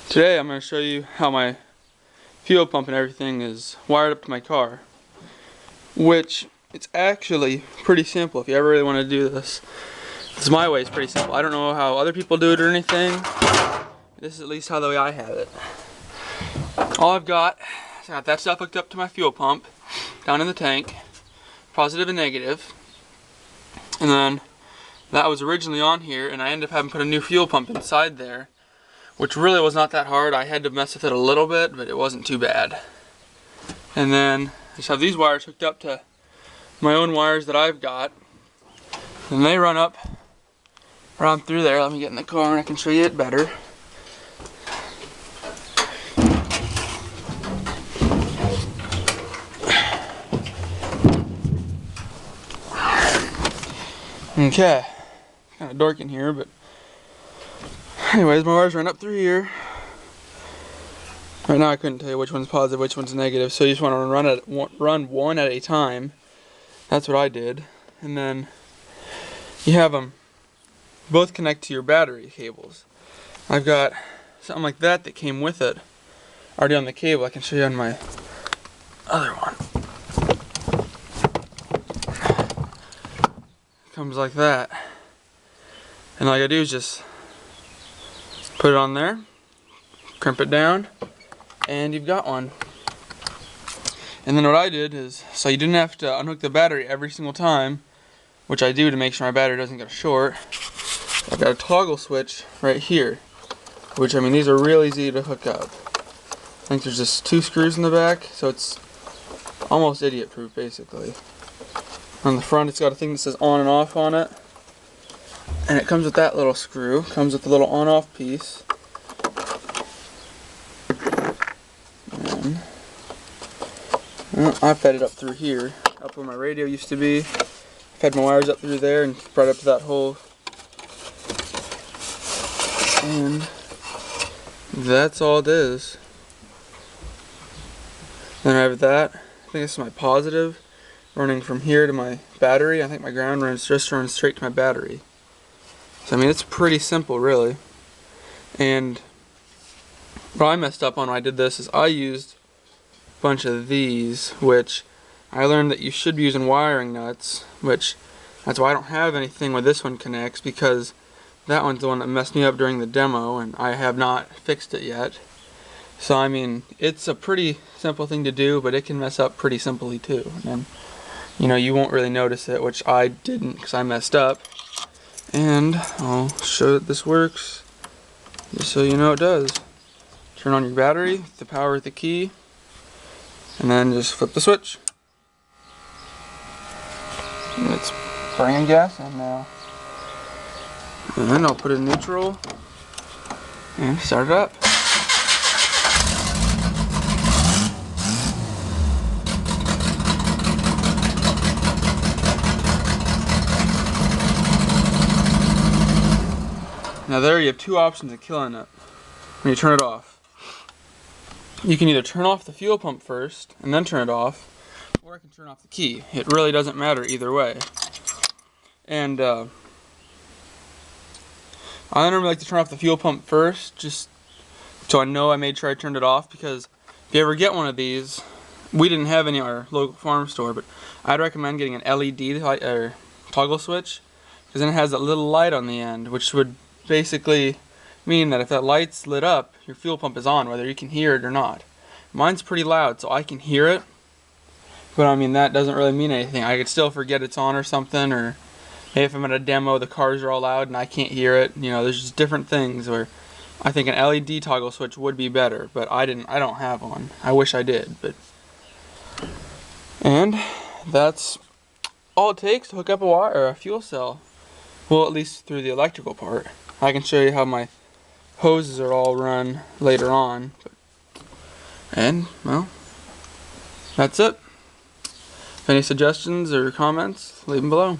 Today I'm going to show you how my fuel pump and everything is wired up to my car, which it's actually pretty simple if you ever really want to do this. This my way is pretty simple. I don't know how other people do it or anything. This is at least how the way I have it. All I've got is I got that stuff hooked up to my fuel pump down in the tank, positive and negative, and then that was originally on here, and I ended up having to put a new fuel pump inside there, which really was not that hard. I had to mess with it a little bit, but it wasn't too bad. And then I just have these wires hooked up to my own wires that I've got, and they run up around through there. Let me get in the car and I can show you it better. Okay, kind of dark in here, but anyways, my wires run up through here. Right now I couldn't tell you which one's positive, which one's negative, so you just want to run one at a time. That's what I did. And then you have them both connect to your battery cables. I've got something like that came with it already on the cable. I can show you on my other one. It comes like that. And all I gotta do is just put it on there, crimp it down, and you've got one. And then what I did is, so you didn't have to unhook the battery every single time, which I do to make sure my battery doesn't get short. I've got a toggle switch right here, which, I mean, these are real easy to hook up. I think there's just 2 screws in the back, so it's almost idiot proof basically. On the front it's got a thing that says on and off on it, and it comes with that little screw, comes with the little on off piece. I fed it up through here, up where my radio used to be. Fed my wires up through there and brought it up to that hole. And that's all it is. Then I have that. I think this is my positive, running from here to my battery. I think my ground just runs straight to my battery. So I mean, it's pretty simple really. And what I messed up on when I did this is I used bunch of these, which I learned that you should be using wiring nuts, which that's why I don't have anything where this one connects, because that one's the one that messed me up during the demo and I have not fixed it yet. So I mean, it's a pretty simple thing to do, but it can mess up pretty simply too. And you know, you won't really notice it, which I didn't because I messed up. And I'll show that this works just so you know it does. Turn on your battery, the power with the key, and then just flip the switch. And it's bringing gas in now. And then I'll put it in neutral and start it up. Now there you have 2 options of killing it when you turn it off. You can either turn off the fuel pump first and then turn it off, or I can turn off the key. It really doesn't matter either way. And I normally like to turn off the fuel pump first, just so I know I made sure I turned it off, because if you ever get one of these, we didn't have any at our local farm store, but I'd recommend getting an LED or toggle switch, because then it has that little light on the end, which would basically mean that if that light's lit up, your fuel pump is on, whether you can hear it or not. Mine's pretty loud, so I can hear it, but I mean, that doesn't really mean anything. I could still forget it's on or something, or maybe if I'm at a demo, the cars are all loud and I can't hear it. You know, there's just different things where I think an LED toggle switch would be better, but I don't have one. I wish I did, but. And that's all it takes to hook up a wire or a fuel cell. Well, at least through the electrical part. I can show you how my hoses are all run later on. And, well, that's it. If any suggestions or comments, leave them below.